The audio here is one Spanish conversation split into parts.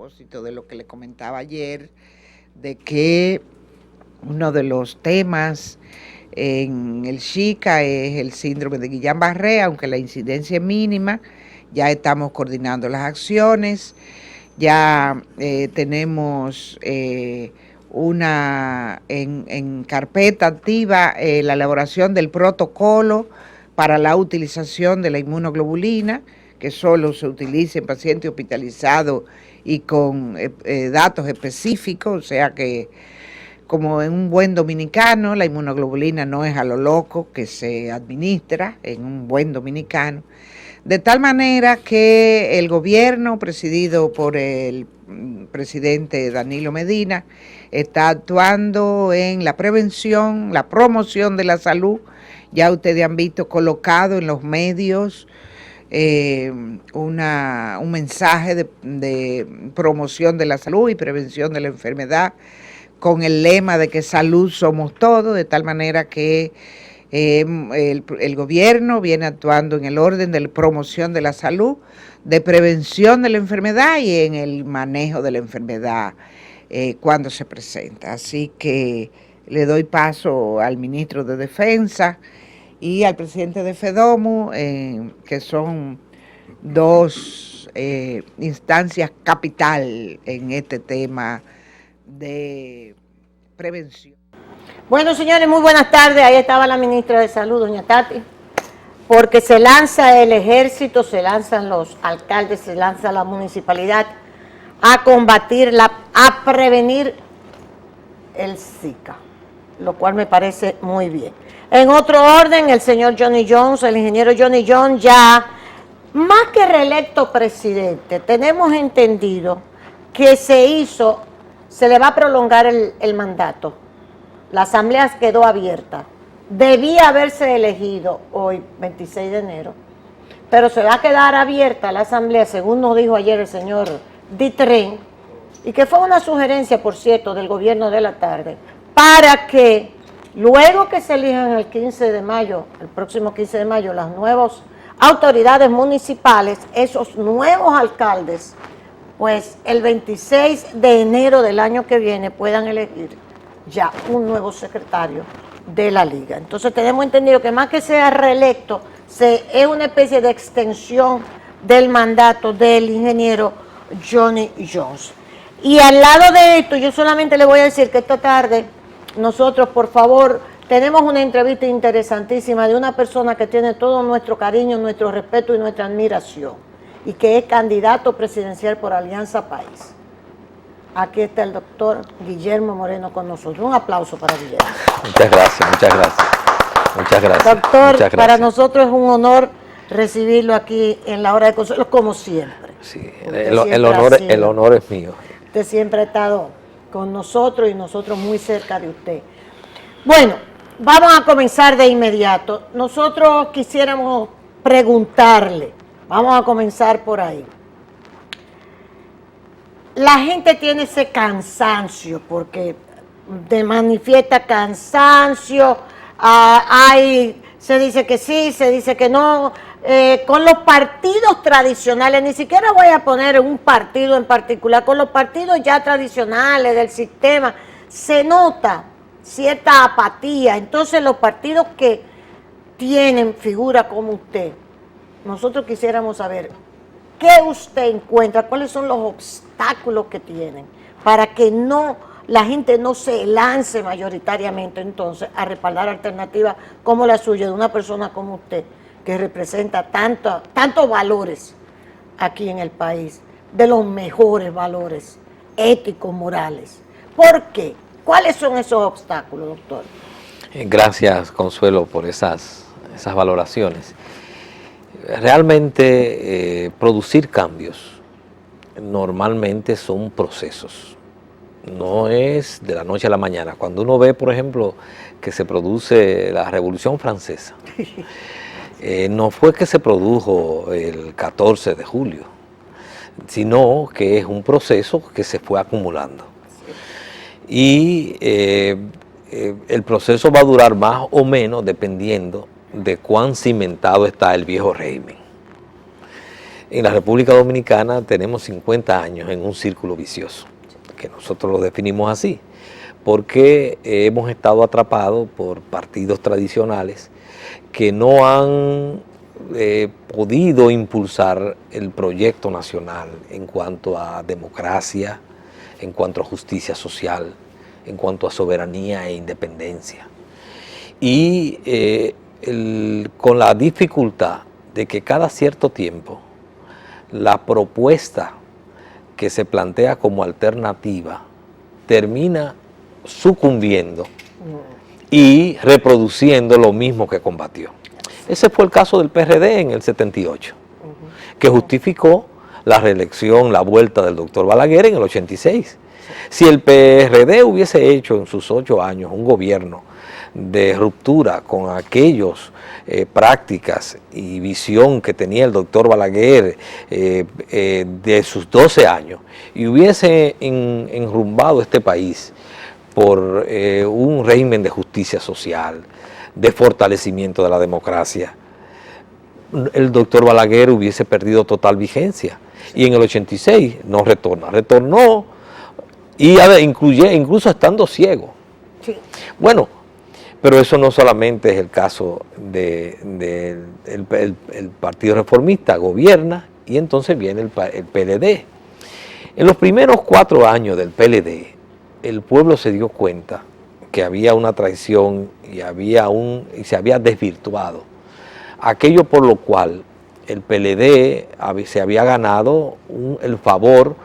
propósito de lo que le comentaba ayer, de que uno de los temas en el Chica es el síndrome de Guillain-Barré, aunque la incidencia es mínima. Ya estamos coordinando las acciones, ya tenemos en carpeta activa la elaboración del protocolo para la utilización de la inmunoglobulina, que solo se utiliza en pacientes hospitalizados y con datos específicos, o sea que como en un buen dominicano, la inmunoglobulina no es a lo loco que se administra en un buen dominicano, de tal manera que el gobierno presidido por el presidente Danilo Medina está actuando en la prevención, la promoción de la salud. Ya ustedes han visto colocado en los medios un mensaje de promoción de la salud y prevención de la enfermedad, con el lema de que salud somos todos, de tal manera que el gobierno viene actuando en el orden de la promoción de la salud, de prevención de la enfermedad y en el manejo de la enfermedad cuando se presenta. Así que le doy paso al ministro de Defensa y al presidente de FEDOMU, que son dos instancias capital en este tema de prevención. Bueno, señores, muy buenas tardes. Ahí estaba la ministra de Salud, doña Tati, porque se lanza el ejército, se lanzan los alcaldes, se lanza la municipalidad a combatir, a prevenir el Zika, lo cual me parece muy bien. En otro orden, el señor Johnny Jones, el ingeniero Johnny Jones, ya más que reelecto presidente, tenemos entendido que se le va a prolongar el mandato. La asamblea quedó abierta. Debía haberse elegido hoy, 26 de enero, pero se va a quedar abierta la asamblea, según nos dijo ayer el señor Ditren, y que fue una sugerencia, por cierto, del gobierno de la tarde, para que luego que se elijan el 15 de mayo, el próximo 15 de mayo, las nuevas autoridades municipales, esos nuevos alcaldes, pues el 26 de enero del año que viene puedan elegir ya un nuevo secretario de la liga. Entonces tenemos entendido que más que sea reelecto, es una especie de extensión del mandato del ingeniero Johnny Jones. Y al lado de esto, yo solamente le voy a decir que esta tarde nosotros, por favor, tenemos una entrevista interesantísima de una persona que tiene todo nuestro cariño, nuestro respeto y nuestra admiración, y que es candidato presidencial por Alianza País. Aquí está el doctor Guillermo Moreno con nosotros. Un aplauso para Guillermo. Muchas gracias, muchas gracias. Muchas gracias. Doctor, muchas gracias. Para nosotros es un honor recibirlo aquí en la hora de consuelo, como siempre. Sí, el honor es mío. Usted siempre ha estado con nosotros y nosotros muy cerca de usted. Bueno, vamos a comenzar de inmediato. Nosotros quisiéramos preguntarle, vamos a comenzar por ahí. La gente tiene ese cansancio, porque manifiesta cansancio, se dice que sí, se dice que no, con los partidos tradicionales, ni siquiera voy a poner un partido en particular, con los partidos ya tradicionales del sistema, se nota cierta apatía. Entonces los partidos que tienen figura como usted, nosotros quisiéramos saber, ¿qué usted encuentra? ¿Cuáles son los obstáculos que tienen para que la gente no se lance mayoritariamente entonces a respaldar alternativas como la suya, de una persona como usted, que representa tantos valores aquí en el país, de los mejores valores éticos, morales? ¿Por qué? ¿Cuáles son esos obstáculos, doctor? Gracias, Consuelo, por esas valoraciones. Realmente producir cambios normalmente son procesos, no es de la noche a la mañana. Cuando uno ve, por ejemplo, que se produce la Revolución Francesa, no fue que se produjo el 14 de julio, sino que es un proceso que se fue acumulando. Y el proceso va a durar más o menos dependiendo de cuán cimentado está el viejo régimen. en la República Dominicana tenemos 50 años en un círculo vicioso, que nosotros lo definimos así, porque hemos estado atrapados por partidos tradicionales que no han podido impulsar el proyecto nacional en cuanto a democracia, en cuanto a justicia social, en cuanto a soberanía e independencia. Y con la dificultad de que cada cierto tiempo la propuesta que se plantea como alternativa termina sucumbiendo y reproduciendo lo mismo que combatió. Ese fue el caso del PRD en el 78, que justificó la reelección, la vuelta del doctor Balaguer en el 86. Si el PRD hubiese hecho en sus 8 años un gobierno de ruptura con aquellos prácticas y visión que tenía el doctor Balaguer de sus 12 años y hubiese enrumbado este país por un régimen de justicia social, de fortalecimiento de la democracia, el doctor Balaguer hubiese perdido total vigencia. Y en el 86 no retornó y incluso estando ciego. Sí. Bueno, pero eso no solamente es el caso del Partido Reformista, gobierna y entonces viene el PLD. En los primeros 4 años del PLD, el pueblo se dio cuenta que había una traición y se había desvirtuado aquello por lo cual el PLD se había ganado el favor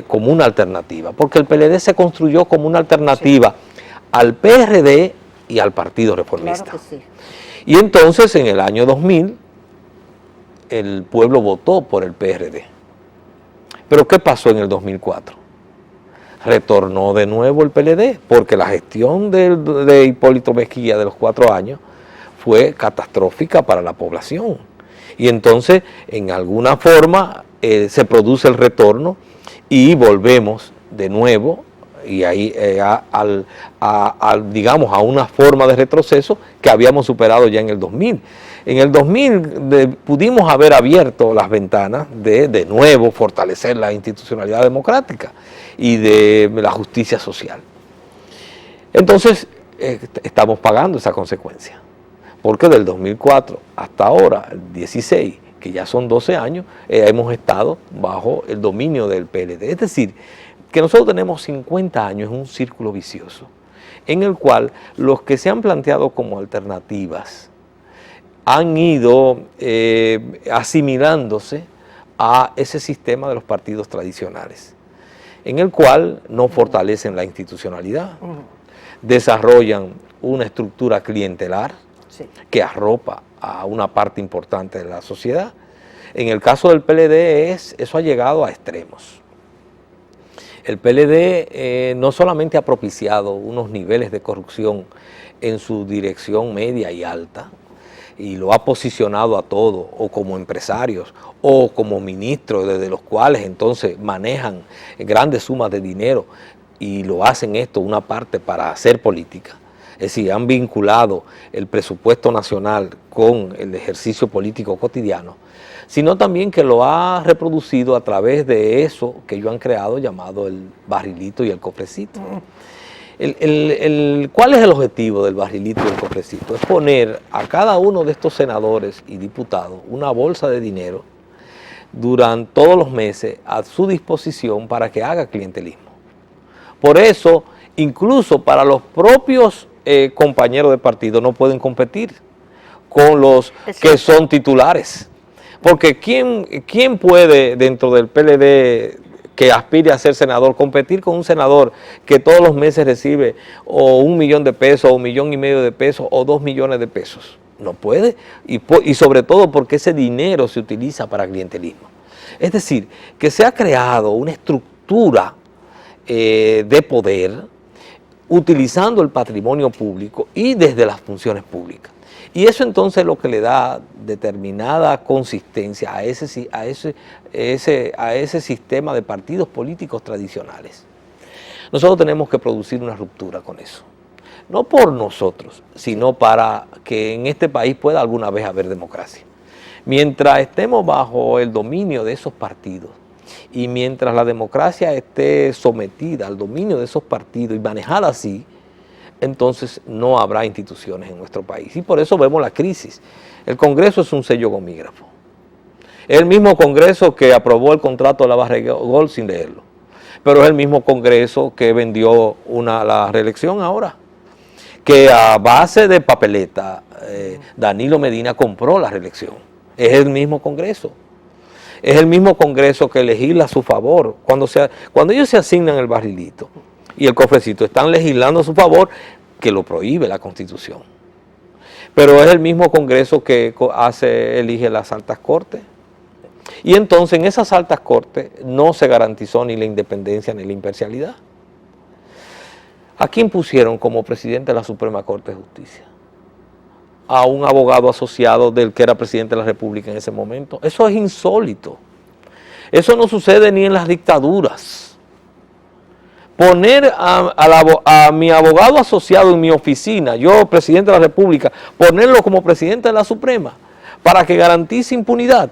como una alternativa, porque el PLD se construyó como una alternativa al PRD y al Partido Reformista. Claro que sí. Y entonces en el año 2000 el pueblo votó por el PRD. Pero ¿qué pasó en el 2004? Retornó de nuevo el PLD, porque la gestión de Hipólito Mejía de los 4 años fue catastrófica para la población. Y entonces, en alguna forma, se produce el retorno y volvemos de nuevo y ahí digamos, a una forma de retroceso que habíamos superado ya en el 2000. En el 2000 pudimos haber abierto las ventanas de nuevo fortalecer la institucionalidad democrática y de la justicia social. Entonces, estamos pagando esa consecuencia, porque del 2004 hasta ahora, el 16, que ya son 12 años, hemos estado bajo el dominio del PLD. Es decir, que nosotros tenemos 50 años en un círculo vicioso, en el cual los que se han planteado como alternativas han ido asimilándose a ese sistema de los partidos tradicionales, en el cual no fortalecen la institucionalidad, desarrollan una estructura clientelar que arropa a una parte importante de la sociedad. En el caso del PLD eso ha llegado a extremos. El PLD no solamente ha propiciado unos niveles de corrupción en su dirección media y alta, y lo ha posicionado a todos, o como empresarios, o como ministros, desde los cuales entonces manejan grandes sumas de dinero, y lo hacen esto una parte para hacer política. Es decir, han vinculado el presupuesto nacional con el ejercicio político cotidiano, sino también que lo ha reproducido a través de eso que ellos han creado llamado el barrilito y el cofrecito. ¿Cuál es el objetivo del barrilito y el cofrecito? Es poner a cada uno de estos senadores y diputados una bolsa de dinero durante todos los meses a su disposición para que haga clientelismo. Por eso, incluso para los propios compañeros de partido no pueden competir con los que son titulares. Porque ¿quién puede dentro del PLD que aspire a ser senador competir con un senador que todos los meses recibe o 1 millón de pesos, o 1,5 millones de pesos, o 2 millones de pesos? No puede, y sobre todo porque ese dinero se utiliza para clientelismo. Es decir, que se ha creado una estructura de poder utilizando el patrimonio público y desde las funciones públicas. Y eso entonces es lo que le da determinada consistencia a ese sistema de partidos políticos tradicionales. Nosotros tenemos que producir una ruptura con eso. No por nosotros, sino para que en este país pueda alguna vez haber democracia. Mientras estemos bajo el dominio de esos partidos y mientras la democracia esté sometida al dominio de esos partidos y manejada así, entonces no habrá instituciones en nuestro país. Y por eso vemos la crisis. El Congreso es un sello gomígrafo. Es el mismo Congreso que aprobó el contrato de la Barrigol sin leerlo. Pero es el mismo Congreso que vendió la reelección ahora. Que a base de papeleta, Danilo Medina compró la reelección. Es el mismo Congreso. Es el mismo Congreso que legisla a su favor. Cuando ellos se asignan el barrilito y el cofrecito, están legislando a su favor, que lo prohíbe la Constitución. Pero es el mismo Congreso que elige las altas cortes. Y entonces en esas altas cortes no se garantizó ni la independencia ni la imparcialidad. ¿A quién pusieron como presidente de la Suprema Corte de Justicia? A un abogado asociado del que era presidente de la República en ese momento. Eso es insólito. Eso no sucede ni en las dictaduras. Poner a mi abogado asociado en mi oficina, yo presidente de la República, ponerlo como presidente de la Suprema para que garantice impunidad.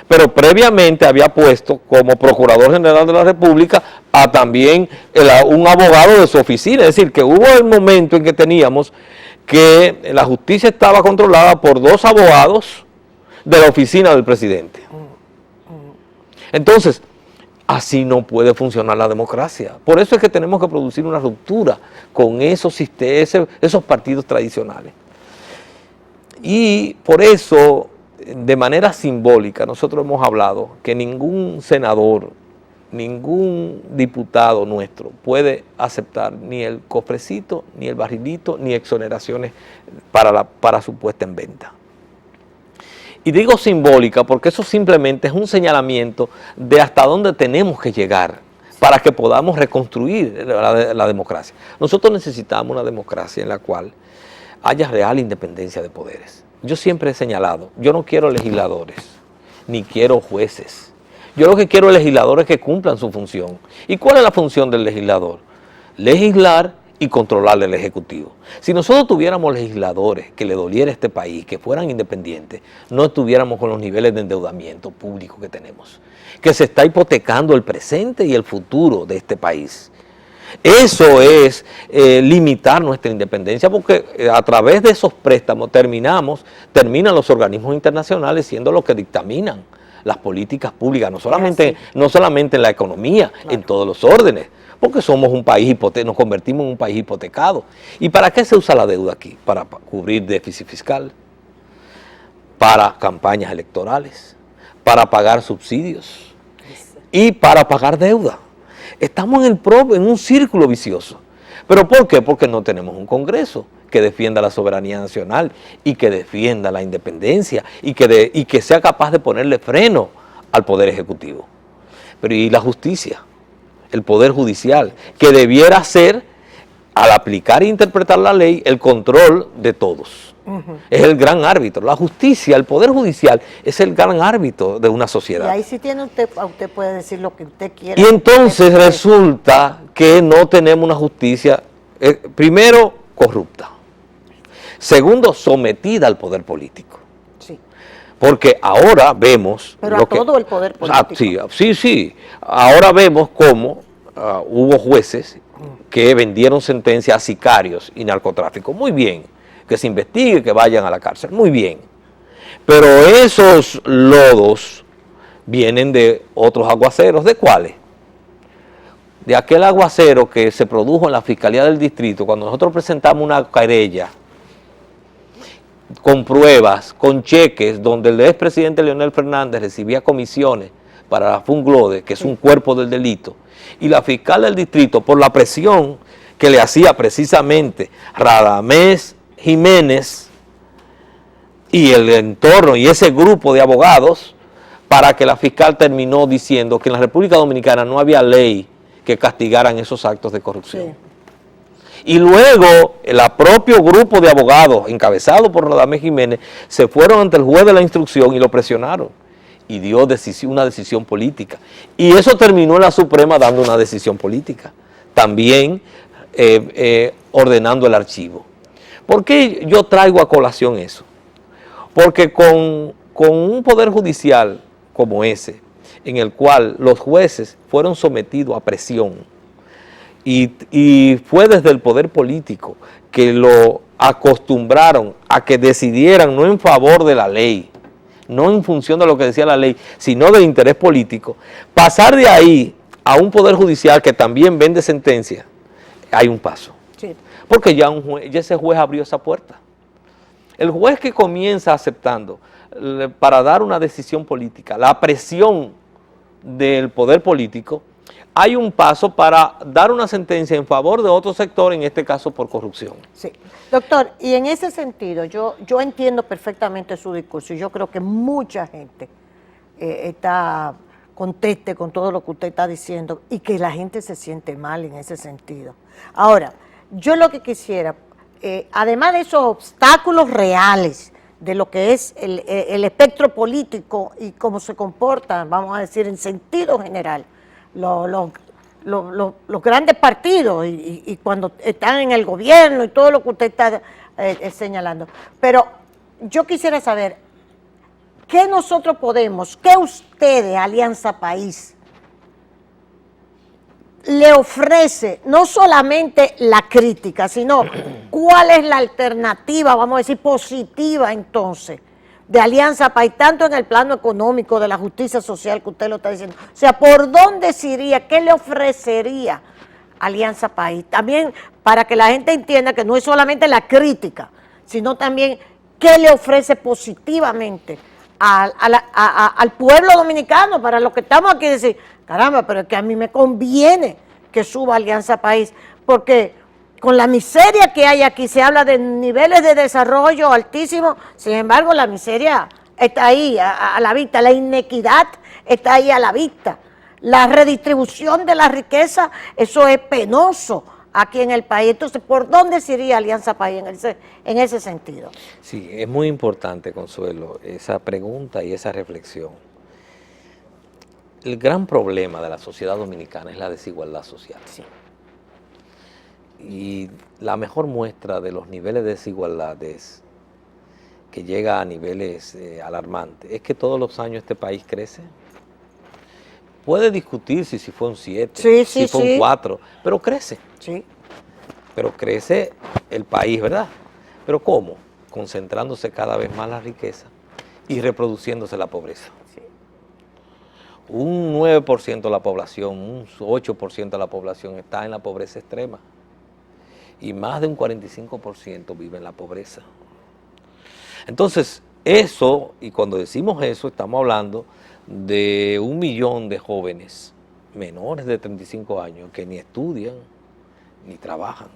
Pero previamente había puesto como Procurador General de la República a también un abogado de su oficina. Es decir, que hubo el momento en que teníamos que la justicia estaba controlada por 2 abogados de la oficina del presidente. Entonces, así no puede funcionar la democracia. Por eso es que tenemos que producir una ruptura con esos partidos tradicionales. Y por eso, de manera simbólica, nosotros hemos hablado que ningún senador, ningún diputado nuestro puede aceptar ni el cofrecito, ni el barrilito, ni exoneraciones para su puesta en venta. Y digo simbólica porque eso simplemente es un señalamiento de hasta dónde tenemos que llegar para que podamos reconstruir la democracia. Nosotros necesitamos una democracia en la cual haya real independencia de poderes. Yo siempre he señalado, yo no quiero legisladores, ni quiero jueces. Yo lo que quiero es legisladores que cumplan su función. ¿Y cuál es la función del legislador? Legislar y controlar el Ejecutivo. Si nosotros tuviéramos legisladores que le doliera a este país, que fueran independientes, no estuviéramos con los niveles de endeudamiento público que tenemos, que se está hipotecando el presente y el futuro de este país. Eso es limitar nuestra independencia, porque a través de esos préstamos terminan los organismos internacionales siendo los que dictaminan las políticas públicas, no solamente en la economía, claro, en todos los órdenes, porque somos un país nos convertimos en un país hipotecado. ¿Y para qué se usa la deuda aquí? Para cubrir déficit fiscal, para campañas electorales, para pagar subsidios y para pagar deuda. Estamos en un círculo vicioso. ¿Pero por qué? Porque no tenemos un Congreso que defienda la soberanía nacional y que defienda la independencia y que sea capaz de ponerle freno al Poder Ejecutivo. Pero ¿y la justicia? El Poder Judicial, que debiera ser, al aplicar e interpretar la ley, el control de todos. Es el gran árbitro. La justicia, el Poder Judicial, es el gran árbitro de una sociedad. Y ahí sí usted puede decir lo que usted quiera. Y entonces resulta que no tenemos una justicia, primero, corrupta. Segundo, sometida al poder político. Sí. Porque ahora vemos... Pero todo el poder político. Sí. Ahora vemos cómo hubo jueces que vendieron sentencias a sicarios y narcotráfico. Muy bien. Que se investigue, que vayan a la cárcel. Muy bien. Pero esos lodos vienen de otros aguaceros. ¿De cuáles? De aquel aguacero que se produjo en la Fiscalía del Distrito cuando nosotros presentamos una querella con pruebas, con cheques, donde el expresidente Leonel Fernández recibía comisiones para la Funglode, que es un cuerpo del delito, y la fiscal del distrito, por la presión que le hacía precisamente Radamés Jiménez y el entorno y ese grupo de abogados, para que la fiscal terminó diciendo que en la República Dominicana no había ley que castigaran esos actos de corrupción. Sí. Y luego el propio grupo de abogados, encabezado por Radamés Jiménez, se fueron ante el juez de la instrucción y lo presionaron. Y dio una decisión política. Y eso terminó en la Suprema dando una decisión política. También ordenando el archivo. ¿Por qué yo traigo a colación eso? Porque con un poder judicial como ese, en el cual los jueces fueron sometidos a presión, y fue desde el poder político que lo acostumbraron a que decidieran no en favor de la ley, no en función de lo que decía la ley, sino del interés político, pasar de ahí a un poder judicial que también vende sentencias, hay un paso. Sí. Porque ya ese juez abrió esa puerta. El juez que comienza aceptando para dar una decisión política, la presión del poder político, hay un paso para dar una sentencia en favor de otro sector, en este caso por corrupción. Sí. Doctor, y en ese sentido, yo entiendo perfectamente su discurso y yo creo que mucha gente está conteste con todo lo que usted está diciendo y que la gente se siente mal en ese sentido. Ahora, yo lo que quisiera, además de esos obstáculos reales de lo que es el espectro político y cómo se comporta, vamos a decir, en sentido general, los grandes partidos y cuando están en el gobierno y todo lo que usted está señalando. Pero yo quisiera saber, ¿qué nosotros podemos, qué ustedes, Alianza País, le ofrece no solamente la crítica, sino cuál es la alternativa, vamos a decir, positiva entonces, de Alianza País, tanto en el plano económico, de la justicia social que usted lo está diciendo? O sea, ¿por dónde se iría? ¿Qué le ofrecería Alianza País? También para que la gente entienda que no es solamente la crítica, sino también qué le ofrece positivamente al pueblo dominicano, para los que estamos aquí, decir, caramba, pero es que a mí me conviene que suba Alianza País, porque con la miseria que hay aquí, se habla de niveles de desarrollo altísimos, sin embargo la miseria está ahí a la vista, la inequidad está ahí a la vista, la redistribución de la riqueza, eso es penoso aquí en el país. Entonces, ¿por dónde se iría Alianza País en ese sentido? Sí, es muy importante, Consuelo, esa pregunta y esa reflexión. El gran problema de la sociedad dominicana es la desigualdad social. Sí. Y la mejor muestra de los niveles de desigualdad que llega a niveles alarmantes es que todos los años este país crece. Puede discutirse si fue un 7, si fue un 4, pero crece. Sí. Pero crece el país, ¿verdad? ¿Pero cómo? Concentrándose cada vez más la riqueza y reproduciéndose la pobreza. Sí. Un 9% de la población, un 8% de la población está en la pobreza extrema. Y más de un 45% vive en la pobreza. Entonces, eso, y cuando decimos eso, estamos hablando de 1 millón de jóvenes menores de 35 años que ni estudian ni trabajan.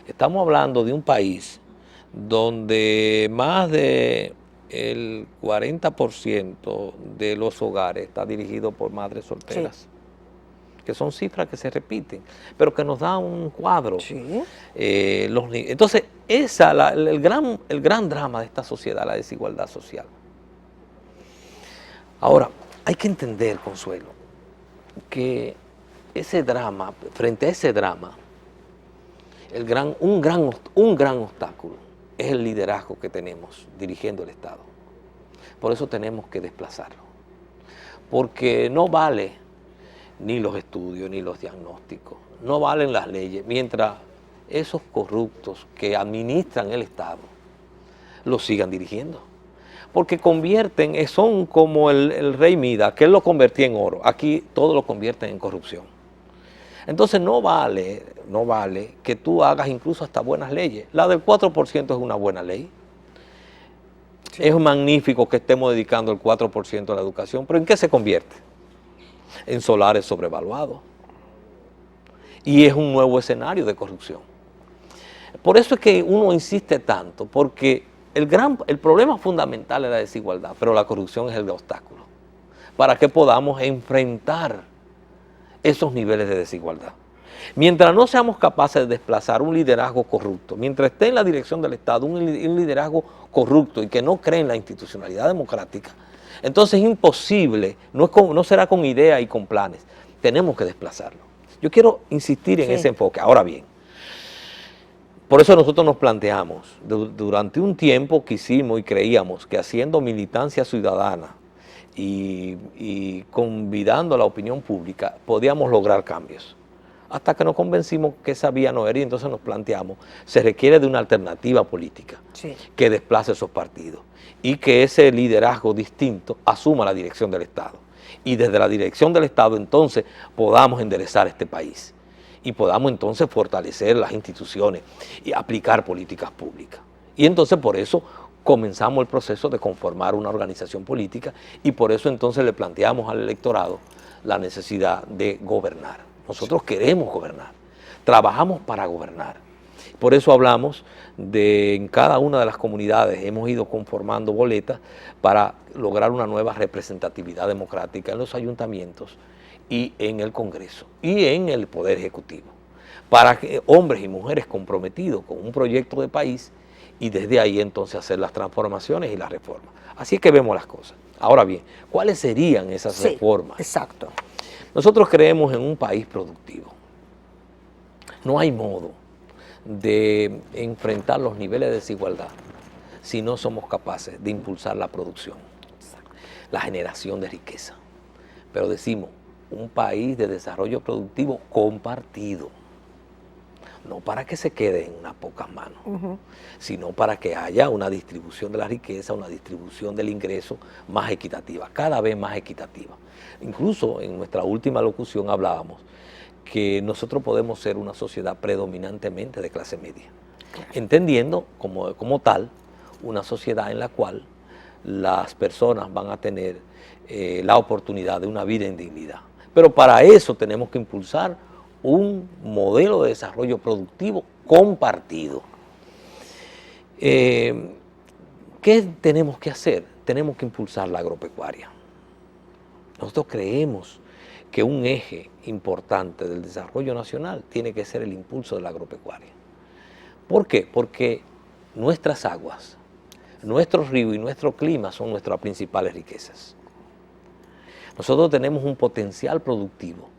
Estamos hablando de un país donde más de el 40% de los hogares está dirigido por madres solteras. Sí. Que son cifras que se repiten, pero que nos dan un cuadro. Sí. Entonces, el gran drama de esta sociedad, la desigualdad social. Ahora, hay que entender, Consuelo, que ese drama, frente a ese drama, un gran obstáculo es el liderazgo que tenemos dirigiendo el Estado. Por eso tenemos que desplazarlo. Porque no vale ni los estudios, ni los diagnósticos, no valen las leyes, mientras esos corruptos que administran el Estado lo sigan dirigiendo. Porque son como el rey Midas, que él lo convertía en oro, aquí todo lo convierten en corrupción. Entonces no vale que tú hagas incluso hasta buenas leyes. La del 4% es una buena ley. Sí. Es magnífico que estemos dedicando el 4% a la educación, pero ¿en qué se convierte? En solares sobrevaluados. Y es un nuevo escenario de corrupción. Por eso es que uno insiste tanto, porque el problema fundamental es la desigualdad, pero la corrupción es el obstáculo para que podamos enfrentar esos niveles de desigualdad. Mientras no seamos capaces de desplazar un liderazgo corrupto, mientras esté en la dirección del Estado un liderazgo corrupto y que no cree en la institucionalidad democrática, entonces es imposible, no será con ideas y con planes, tenemos que desplazarlo. Yo quiero insistir en ese enfoque. Ahora bien, Por eso nosotros nos planteamos, durante un tiempo quisimos y creíamos que haciendo militancia ciudadana y convidando a la opinión pública podíamos lograr cambios. Hasta que nos convencimos que esa vía no era y entonces nos planteamos, se requiere de una alternativa política que desplace esos partidos y que ese liderazgo distinto asuma la dirección del Estado. Y desde la dirección del Estado entonces podamos enderezar este país y podamos entonces fortalecer las instituciones y aplicar políticas públicas. Y entonces por eso comenzamos el proceso de conformar una organización política y por eso entonces le planteamos al electorado la necesidad de gobernar. Nosotros queremos gobernar, trabajamos para gobernar. Por eso hablamos de en cada una de las comunidades, hemos ido conformando boletas para lograr una nueva representatividad democrática en los ayuntamientos y en el Congreso y en el Poder Ejecutivo, para que hombres y mujeres comprometidos con un proyecto de país y desde ahí entonces hacer las transformaciones y las reformas. Así es que vemos las cosas. Ahora bien, ¿cuáles serían esas reformas? Exacto. Nosotros creemos en un país productivo. No hay modo de enfrentar los niveles de desigualdad si no somos capaces de impulsar la producción, la generación de riqueza. Pero decimos, un país de desarrollo productivo compartido, no para que se quede en unas pocas manos, sino para que haya una distribución de la riqueza, una distribución del ingreso más equitativa, cada vez más equitativa. Incluso en nuestra última locución hablábamos que nosotros podemos ser una sociedad predominantemente de clase media, entendiendo como tal una sociedad en la cual las personas van a tener la oportunidad de una vida en dignidad. Pero para eso tenemos que impulsar un modelo de desarrollo productivo compartido. ¿Qué tenemos que hacer? Tenemos que impulsar la agropecuaria. Nosotros creemos que un eje importante del desarrollo nacional tiene que ser el impulso de la agropecuaria. ¿Por qué? Porque nuestras aguas, nuestros ríos y nuestro clima son nuestras principales riquezas. Nosotros tenemos un potencial productivo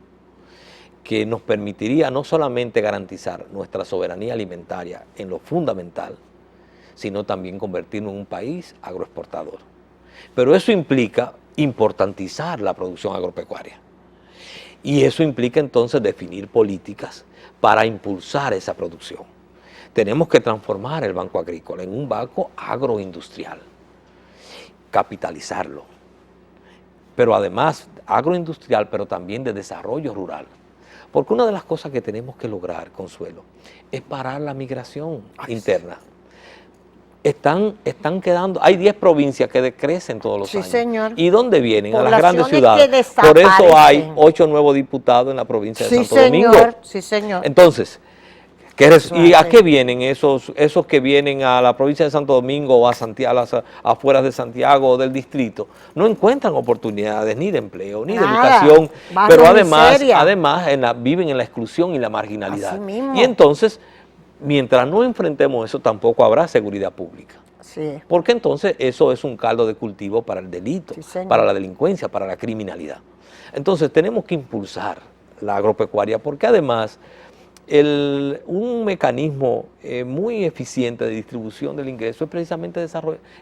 que nos permitiría no solamente garantizar nuestra soberanía alimentaria en lo fundamental, sino también convertirnos en un país agroexportador. Pero eso implica importantizar la producción agropecuaria. Y eso implica entonces definir políticas para impulsar esa producción. Tenemos que transformar el Banco Agrícola en un banco agroindustrial, capitalizarlo. Pero además agroindustrial, pero también de desarrollo rural. Porque una de las cosas que tenemos que lograr, Consuelo, es parar la migración interna. Están quedando, hay 10 provincias que decrecen todos los años. Señor. ¿Y dónde vienen? A las grandes ciudades. Que por eso hay 8 nuevos diputados en la provincia de Santo Domingo. Sí, señor. Entonces, ¿y a qué vienen esos que vienen a la provincia de Santo Domingo o a Santiago, a las afueras de Santiago o del distrito? No encuentran oportunidades ni de empleo, ni de educación, pero además viven en la exclusión y la marginalidad. Y entonces, mientras no enfrentemos eso, tampoco habrá seguridad pública. Sí. Porque entonces eso es un caldo de cultivo para el delito, para la delincuencia, para la criminalidad. Entonces tenemos que impulsar la agropecuaria porque además un mecanismo muy eficiente de distribución del ingreso es precisamente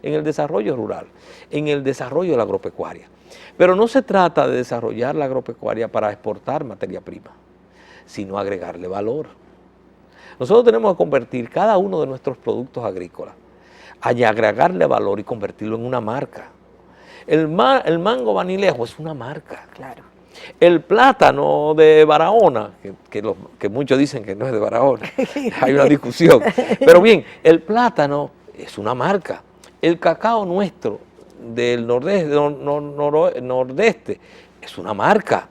en el desarrollo rural, en el desarrollo de la agropecuaria. Pero no se trata de desarrollar la agropecuaria para exportar materia prima, sino agregarle valor. Nosotros tenemos que convertir cada uno de nuestros productos agrícolas, agregarle valor y convertirlo en una marca. El mango banilejo es una marca. Claro. El plátano de Barahona, que muchos dicen que no es de Barahona, hay una discusión. Pero bien, el plátano es una marca. El cacao nuestro del nordeste es una marca.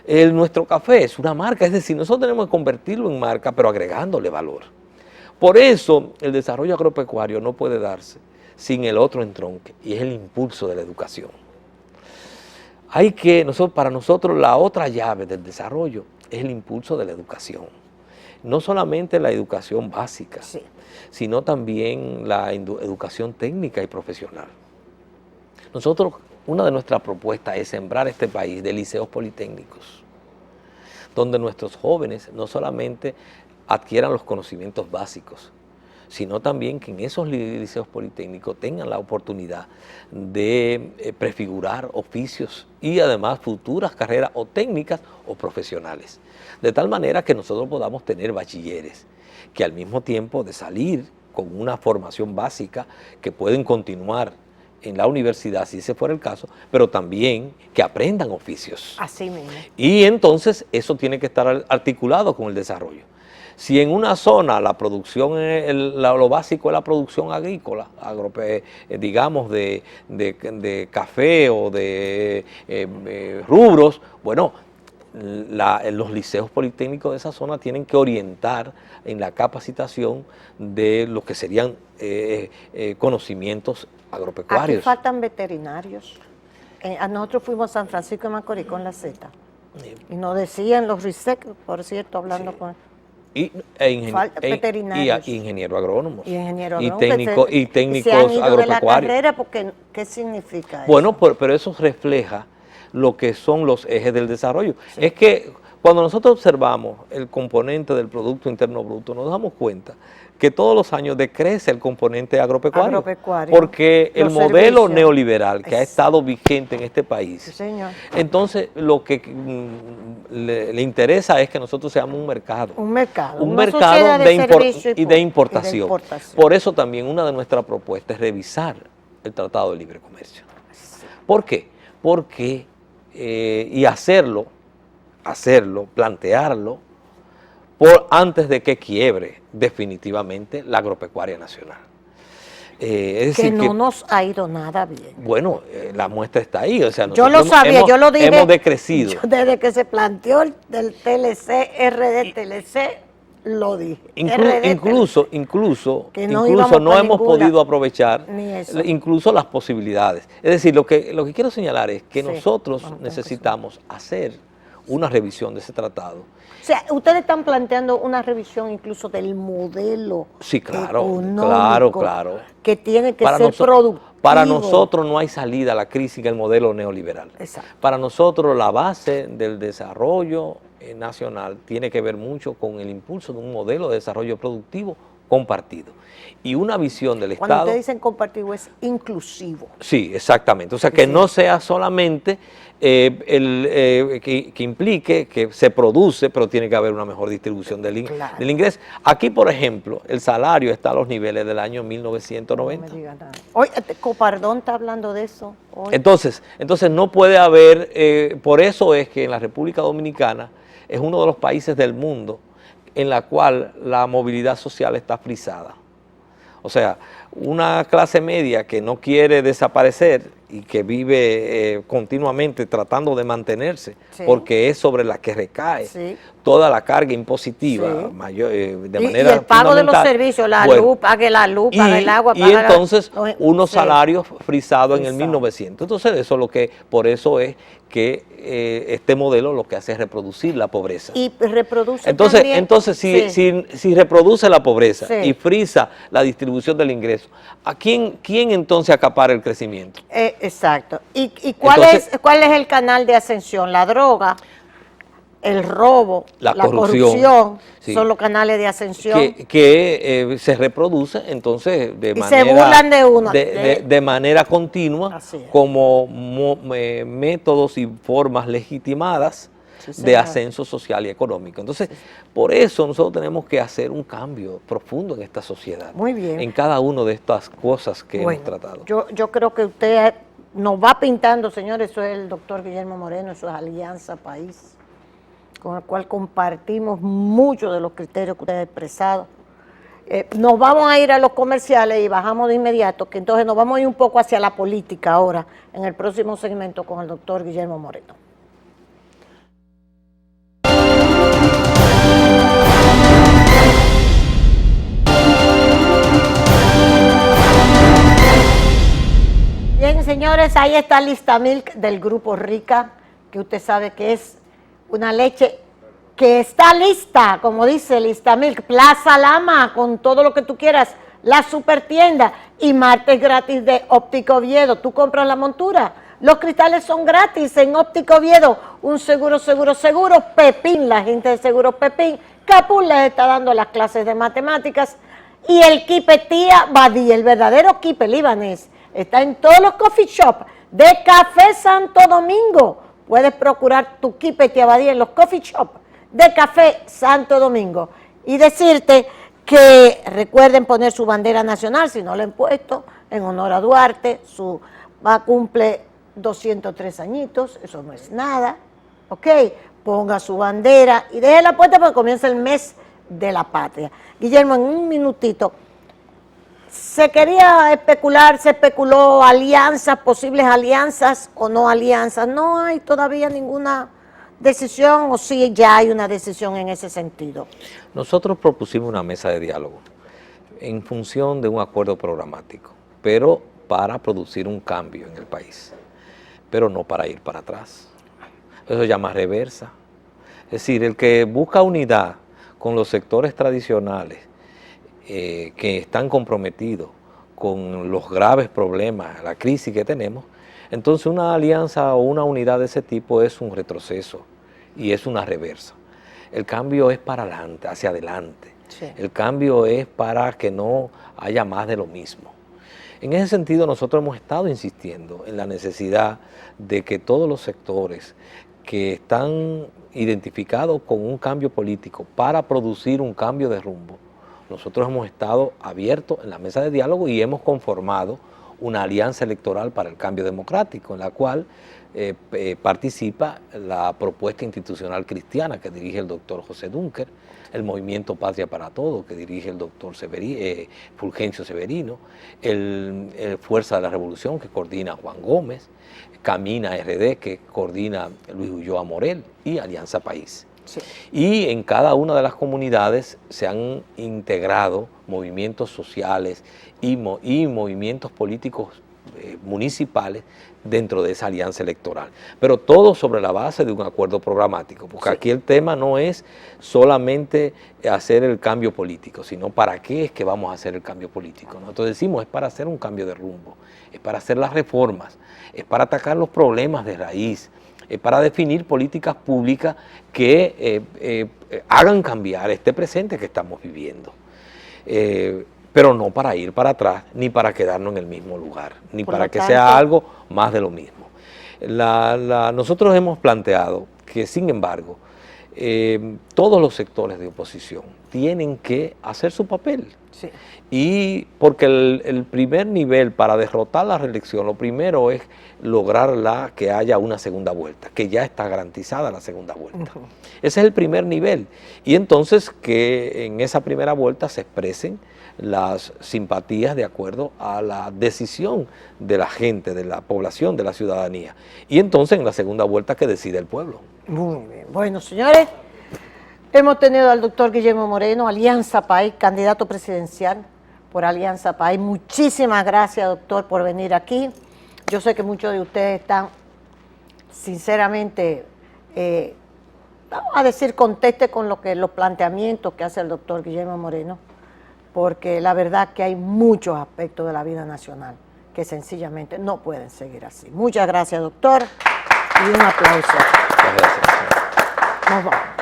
Nuestro café es una marca, es decir, nosotros tenemos que convertirlo en marca, pero agregándole valor. Por eso el desarrollo agropecuario no puede darse sin el otro entronque, y es el impulso de la educación. Para nosotros la otra llave del desarrollo es el impulso de la educación. No solamente la educación básica, sino también la educación técnica y profesional. Nosotros, una de nuestras propuestas es sembrar este país de liceos politécnicos, donde nuestros jóvenes no solamente adquieran los conocimientos básicos, sino también que en esos liceos politécnicos tengan la oportunidad de prefigurar oficios y además futuras carreras o técnicas o profesionales. De tal manera que nosotros podamos tener bachilleres que al mismo tiempo de salir con una formación básica que pueden continuar en la universidad, si ese fuera el caso, pero también que aprendan oficios. Así mismo. Y entonces eso tiene que estar articulado con el desarrollo. Si en una zona la producción, lo básico es la producción agrícola, digamos de café o de rubros, bueno, los liceos politécnicos de esa zona tienen que orientar en la capacitación de lo que serían conocimientos agropecuarios. Aquí faltan veterinarios. Nosotros fuimos a San Francisco de Macorís con la Z y nos decían los RISEC, por cierto, hablando Sí. con... veterinarios. Y ingeniero agrónomos. Y ingeniero Y agrónomos técnicos se han ido agropecuarios. de la carrera porque, ¿qué significa eso? Bueno, pero eso refleja lo que son los ejes del desarrollo. Sí. Es que cuando nosotros observamos el componente del Producto Interno Bruto, nos damos cuenta que todos los años decrece el componente agropecuario. Porque el modelo servicios. Neoliberal que ha estado vigente en este país, Sí, señor. entonces lo que le interesa es que nosotros seamos un mercado. Un mercado. Un una mercado sociedad de servicio y de importación. importación. Por eso también una de nuestras propuestas es revisar el Tratado de Libre Comercio. ¿Por qué? Porque, y hacerlo, plantearlo, antes de que quiebre definitivamente la agropecuaria nacional. Es decir, que no nos ha ido nada bien. Bueno, la muestra está ahí. O sea, Yo lo sabía, yo lo dije. Hemos decrecido. Desde que se planteó el TLC, RD-TLC, lo dije. Incluso no hemos podido aprovechar ni eso. incluso las posibilidades. Es decir, lo que quiero señalar es que Sí, nosotros vamos, necesitamos hacer una revisión de ese tratado. O sea, ustedes están planteando una revisión incluso del modelo Sí, claro, económico claro. que tiene que Para ser productivo. Para nosotros no hay salida a la crisis del modelo neoliberal. Exacto. Para nosotros la base del desarrollo nacional tiene que ver mucho con el impulso de un modelo de desarrollo productivo compartido y una visión del Cuando Estado. ustedes dicen compartido es inclusivo. Sí, exactamente. O sea, que no sea solamente que implique que se produce, pero tiene que haber una mejor distribución del ingreso. Aquí, por ejemplo, el salario está a los niveles del año 1990. No me diga nada. Hoy, Copardón está hablando de eso. Hoy. Entonces no puede haber, por eso es que en la República Dominicana es uno de los países del mundo en la cual la movilidad social está frisada. O sea, una clase media que no quiere desaparecer y que vive continuamente tratando de mantenerse, porque es sobre la que recae toda la carga impositiva mayor, de manera y el pago de los servicios, pague la luz, pague el agua, y entonces unos salarios frisados en el 1900. Entonces por eso es que este modelo lo que hace es reproducir la pobreza. Y reproduce entonces si reproduce la pobreza y frisa la distribución del ingreso, ¿a quién entonces acapara el crecimiento? Exacto. ¿Y cuál es el canal de ascensión? La droga, el robo, la corrupción son los canales de ascensión. Que se reproduce entonces se burlan de uno. De manera continua como métodos y formas legitimadas de ascenso social y económico. Entonces, por eso nosotros tenemos que hacer un cambio profundo en esta sociedad. Muy bien. En cada una de estas cosas que hemos tratado. Yo creo que usted nos va pintando, señores, eso es el doctor Guillermo Moreno, eso es Alianza País, con el cual compartimos muchos de los criterios que usted ha expresado. Nos vamos a ir a los comerciales y bajamos de inmediato, que entonces nos vamos a ir un poco hacia la política ahora, en el próximo segmento con el doctor Guillermo Moreno. Bien, señores, ahí está Listamilk del Grupo Rica, que usted sabe que es una leche que está lista, como dice Listamilk, Plaza Lama, con todo lo que tú quieras, la super tienda y martes gratis de Óptica Oviedo. Tú compras la montura, los cristales son gratis en Óptica Oviedo, un seguro, Pepín, la gente de Seguro Pepín, Capul les está dando las clases de matemáticas y el kipe Tía Badí, el verdadero kipe libanés, está en todos los coffee shops de Café Santo Domingo. Puedes procurar tu kipe Tía Badí en los coffee shops de Café Santo Domingo. Y decirte que recuerden poner su bandera nacional, si no la han puesto, en honor a Duarte, cumple 203 añitos, eso no es nada, ¿ok? Ponga su bandera y deje la puerta porque comienza el mes de la patria. Guillermo, en un minutito, se quería especular, se especuló alianzas, posibles alianzas o no alianzas, no hay todavía ninguna decisión o sí ya hay una decisión en ese sentido. Nosotros propusimos una mesa de diálogo en función de un acuerdo programático, pero para producir un cambio en el país, pero no para ir para atrás. Eso se llama reversa. Es decir, el que busca unidad con los sectores tradicionales que están comprometidos con los graves problemas, la crisis que tenemos, entonces una alianza o una unidad de ese tipo es un retroceso y es una reversa. El cambio es para adelante, hacia adelante. Sí. El cambio es para que no haya más de lo mismo. En ese sentido, nosotros hemos estado insistiendo en la necesidad de que todos los sectores que están identificados con un cambio político para producir un cambio de rumbo, nosotros hemos estado abiertos en la mesa de diálogo y hemos conformado una alianza electoral para el cambio democrático, en la cual participa la propuesta institucional cristiana que dirige el doctor José Dunker, el movimiento Patria para Todos que dirige el doctor Fulgencio Severino, el Fuerza de la Revolución que coordina Juan Gómez, Camina RD que coordina Luis Ulloa Morel y Alianza País. Sí. Y en cada una de las comunidades se han integrado movimientos sociales y movimientos políticos municipales dentro de esa alianza electoral, pero todo sobre la base de un acuerdo programático, porque sí, aquí el tema no es solamente hacer el cambio político, sino para qué es que vamos a hacer el cambio político. Nosotros decimos es para hacer un cambio de rumbo, es para hacer las reformas, es para atacar los problemas de raíz, es para definir políticas públicas que hagan cambiar este presente que estamos viviendo. Pero no para ir para atrás, ni para quedarnos en el mismo lugar, ni Por para lo que tanto, sea algo más de lo mismo. Nosotros hemos planteado que, sin embargo, todos los sectores de oposición tienen que hacer su papel. sí, Y porque el primer nivel para derrotar la reelección, lo primero es lograr que haya una segunda vuelta, que ya está garantizada la segunda vuelta. Ese es el primer nivel. Y entonces que en esa primera vuelta se expresen las simpatías de acuerdo a la decisión de la gente, de la población, de la ciudadanía. Y entonces en la segunda vuelta que decide el pueblo. muy bien. Bueno, señores, hemos tenido al doctor Guillermo Moreno, Alianza País, candidato presidencial por Alianza País. Muchísimas gracias, doctor, por venir aquí. Yo sé que muchos de ustedes están, sinceramente, vamos a decir, conteste con los planteamientos que hace el doctor Guillermo Moreno, porque la verdad que hay muchos aspectos de la vida nacional que sencillamente no pueden seguir así. Muchas gracias, doctor, y un aplauso. Muchas gracias. Nos vamos.